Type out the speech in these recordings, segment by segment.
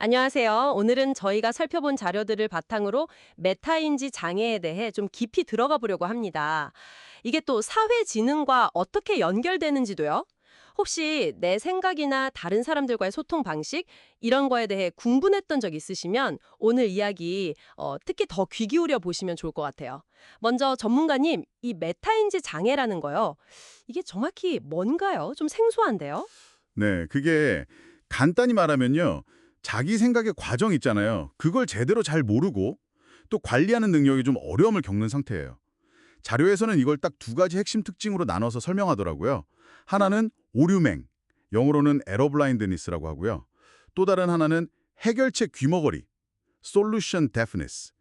안녕하세요. 오늘은 저희가 살펴본 자료들을 바탕으로 메타인지 장애에 대해 좀 깊이 들어가 보려고 합니다. 이게 또 사회 지능과 어떻게 연결되는지도요? 혹시 내 생각이나 다른 사람들과의 소통 방식 이런 거에 대해 궁금했던 적 있으시면 오늘 이야기 특히 더 귀 기울여 보시면 좋을 것 같아요. 먼저 전문가님, 이 메타인지 장애라는 거요. 이게 정확히 뭔가요? 좀 생소한데요? 네, 그게 간단히 말하면요. 자기 생각의 과정 있잖아요. 그걸 제대로 잘 모르고 또 관리하는 능력이 좀 어려움을 겪는 상태예요. 자료에서는 이걸 딱 두 가지 핵심 특징으로 나눠서 설명하더라고요. 하나는 오류맹, 영어로는 에러 블라인드니스라고 하고요. 또 다른 하나는 해결책 귀머거리, solution deafness.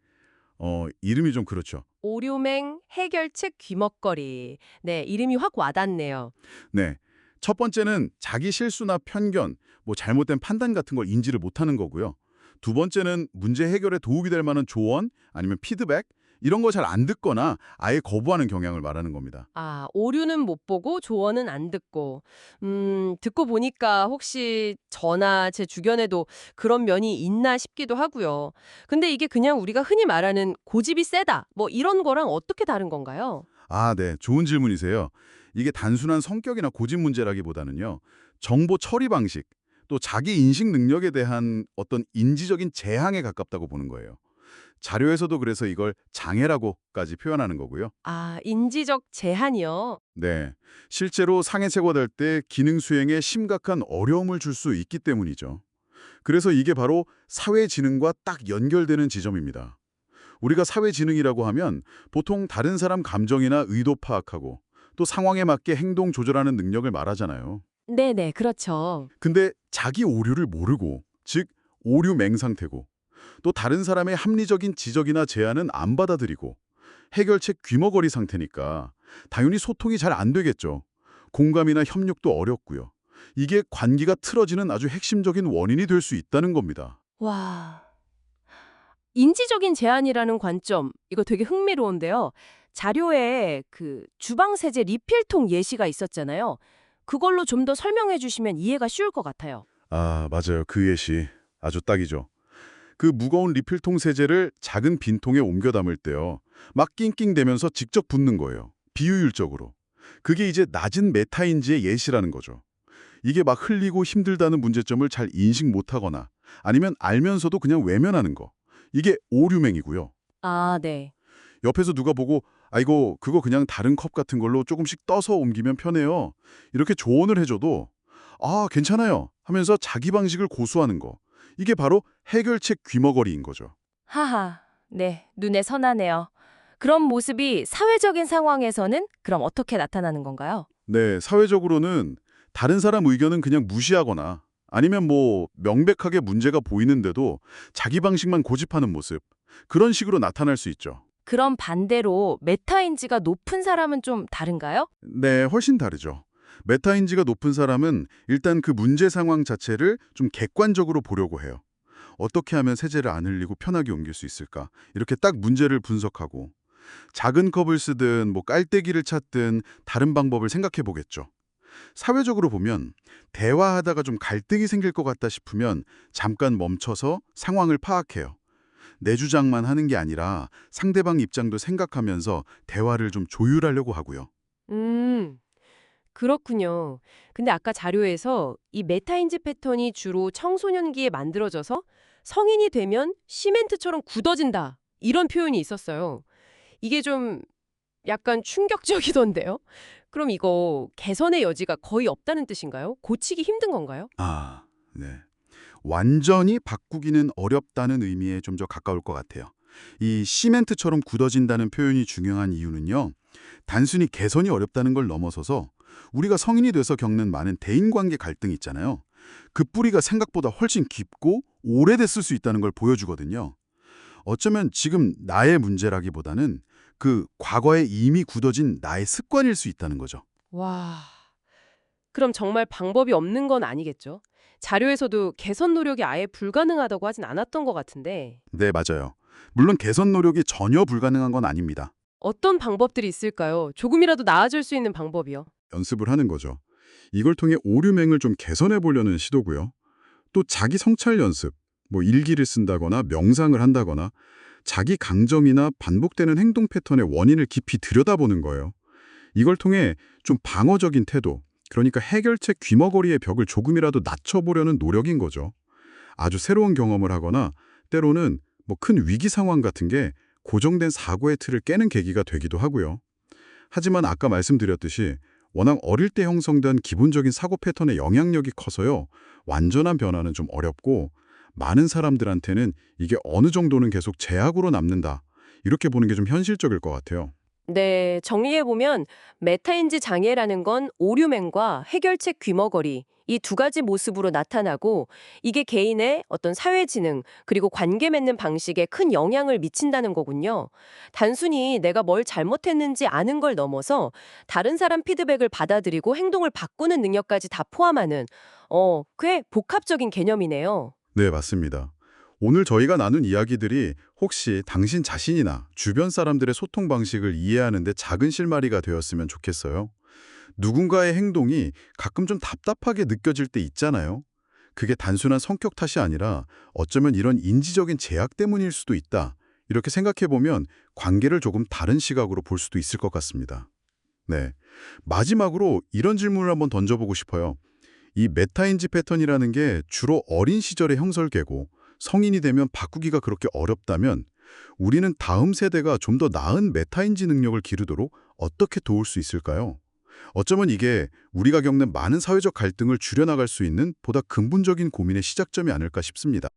이름이 좀 그렇죠. 오류맹 해결책 귀먹거리. 네, 이름이 확 와닿네요. 네. 첫 번째는 자기 실수나 편견, 잘못된 판단 같은 걸 인지를 못하는 거고요. 두 번째는 문제 해결에 도움이 될 만한 조언, 아니면 피드백, 이런 거 잘 안 듣거나 아예 거부하는 경향을 말하는 겁니다. 아, 오류는 못 보고 조언은 안 듣고. 듣고 보니까 혹시 저나 제 주변에도 그런 면이 있나 싶기도 하고요. 근데 이게 그냥 우리가 흔히 말하는 고집이 세다, 뭐 이런 거랑 어떻게 다른 건가요? 아, 네. 좋은 질문이세요. 이게 단순한 성격이나 고집 문제라기보다는요. 정보 처리 방식, 또 자기 인식 능력에 대한 어떤 인지적인 재앙에 가깝다고 보는 거예요. 자료에서도 그래서 이걸 장애라고까지 표현하는 거고요. 아, 인지적 제한이요. 네. 실제로 상해 제거될 때 기능 수행에 심각한 어려움을 줄 수 있기 때문이죠. 그래서 이게 바로 사회지능과 딱 연결되는 지점입니다. 우리가 사회지능이라고 하면 보통 다른 사람 감정이나 의도 파악하고 또 상황에 맞게 행동 조절하는 능력을 말하잖아요. 네네, 그렇죠. 근데 자기 오류를 모르고, 즉 오류 맹상태고, 또 다른 사람의 합리적인 지적이나 제안은 안 받아들이고 해결책 귀머거리 상태니까 당연히 소통이 잘 안 되겠죠. 공감이나 협력도 어렵고요. 이게 관계가 틀어지는 아주 핵심적인 원인이 될 수 있다는 겁니다. 와. 인지적인 제한이라는 관점, 이거 되게 흥미로운데요. 자료에 그 주방 세제 리필통 예시가 있었잖아요. 그걸로 좀 더 설명해 주시면 이해가 쉬울 것 같아요. 아, 맞아요. 그 예시 아주 딱이죠. 그 무거운 리필통 세제를 작은 빈통에 옮겨 담을 때요. 막 낑낑대면서 직접 붓는 거예요. 비효율적으로. 그게 이제 낮은 메타인지의 예시라는 거죠. 이게 막 흘리고 힘들다는 문제점을 잘 인식 못하거나 아니면 알면서도 그냥 외면하는 거. 이게 오류맹이고요. 아, 네. 옆에서 누가 보고 아이고 그거 그냥 다른 컵 같은 걸로 조금씩 떠서 옮기면 편해요. 이렇게 조언을 해줘도 아 괜찮아요 하면서 자기 방식을 고수하는 거. 이게 바로 해결책 귀머거리인 거죠. 하하. 네, 눈에 선하네요. 그런 모습이 사회적인 상황에서는 그럼 어떻게 나타나는 건가요? 네, 사회적으로는 다른 사람 의견은 그냥 무시하거나 아니면 명백하게 문제가 보이는데도 자기 방식만 고집하는 모습. 그런 식으로 나타날 수 있죠. 그럼 반대로 메타인지가 높은 사람은 좀 다른가요? 네, 훨씬 다르죠. 메타인지가 높은 사람은 일단 그 문제 상황 자체를 좀 객관적으로 보려고 해요. 어떻게 하면 세제를 안 흘리고 편하게 옮길 수 있을까? 이렇게 딱 문제를 분석하고 작은 컵을 쓰든 깔때기를 찾든 다른 방법을 생각해 보겠죠. 사회적으로 보면 대화하다가 좀 갈등이 생길 것 같다 싶으면 잠깐 멈춰서 상황을 파악해요. 내 주장만 하는 게 아니라 상대방 입장도 생각하면서 대화를 좀 조율하려고 하고요. 음. 그렇군요. 근데 아까 자료에서 이 메타인지 패턴이 주로 청소년기에 만들어져서 성인이 되면 시멘트처럼 굳어진다. 이런 표현이 있었어요. 이게 좀 약간 충격적이던데요? 그럼 이거 개선의 여지가 거의 없다는 뜻인가요? 고치기 힘든 건가요? 아, 네. 완전히 바꾸기는 어렵다는 의미에 좀 더 가까울 것 같아요. 이 시멘트처럼 굳어진다는 표현이 중요한 이유는요. 단순히 개선이 어렵다는 걸 넘어서서 우리가 성인이 돼서 겪는 많은 대인관계 갈등 있잖아요. 그 뿌리가 생각보다 훨씬 깊고 오래됐을 수 있다는 걸 보여주거든요. 어쩌면 지금 나의 문제라기보다는 그 과거에 이미 굳어진 나의 습관일 수 있다는 거죠. 와, 그럼 정말 방법이 없는 건 아니겠죠? 자료에서도 개선 노력이 아예 불가능하다고 하진 않았던 것 같은데 네, 맞아요. 물론 개선 노력이 전혀 불가능한 건 아닙니다. 어떤 방법들이 있을까요? 조금이라도 나아질 수 있는 방법이요. 연습을 하는 거죠. 이걸 통해 오류맹을 좀 개선해 보려는 시도고요. 또 자기 성찰 연습, 뭐 일기를 쓴다거나 명상을 한다거나 자기 강점이나 반복되는 행동 패턴의 원인을 깊이 들여다보는 거예요. 이걸 통해 좀 방어적인 태도, 그러니까 해결책 귀머거리의 벽을 조금이라도 낮춰보려는 노력인 거죠. 아주 새로운 경험을 하거나 때로는 뭐 큰 위기 상황 같은 게 고정된 사고의 틀을 깨는 계기가 되기도 하고요. 하지만 아까 말씀드렸듯이 워낙 어릴 때 형성된 기본적인 사고 패턴의 영향력이 커서요. 완전한 변화는 좀 어렵고 많은 사람들한테는 이게 어느 정도는 계속 제약으로 남는다. 이렇게 보는 게 좀 현실적일 것 같아요. 네, 정리해보면 메타인지 장애라는 건 오류맨과 해결책 귀머거리 이 두 가지 모습으로 나타나고 이게 개인의 어떤 사회 지능 그리고 관계 맺는 방식에 큰 영향을 미친다는 거군요. 단순히 내가 뭘 잘못했는지 아는 걸 넘어서 다른 사람 피드백을 받아들이고 행동을 바꾸는 능력까지 다 포함하는 꽤 복합적인 개념이네요. 네, 맞습니다. 오늘 저희가 나눈 이야기들이 혹시 당신 자신이나 주변 사람들의 소통 방식을 이해하는 데 작은 실마리가 되었으면 좋겠어요. 누군가의 행동이 가끔 좀 답답하게 느껴질 때 있잖아요. 그게 단순한 성격 탓이 아니라 어쩌면 이런 인지적인 제약 때문일 수도 있다. 이렇게 생각해 보면 관계를 조금 다른 시각으로 볼 수도 있을 것 같습니다. 네. 마지막으로 이런 질문을 한번 던져보고 싶어요. 이 메타인지 패턴이라는 게 주로 어린 시절의 형설계고 성인이 되면 바꾸기가 그렇게 어렵다면 우리는 다음 세대가 좀 더 나은 메타인지 능력을 기르도록 어떻게 도울 수 있을까요? 어쩌면 이게 우리가 겪는 많은 사회적 갈등을 줄여나갈 수 있는 보다 근본적인 고민의 시작점이 아닐까 싶습니다.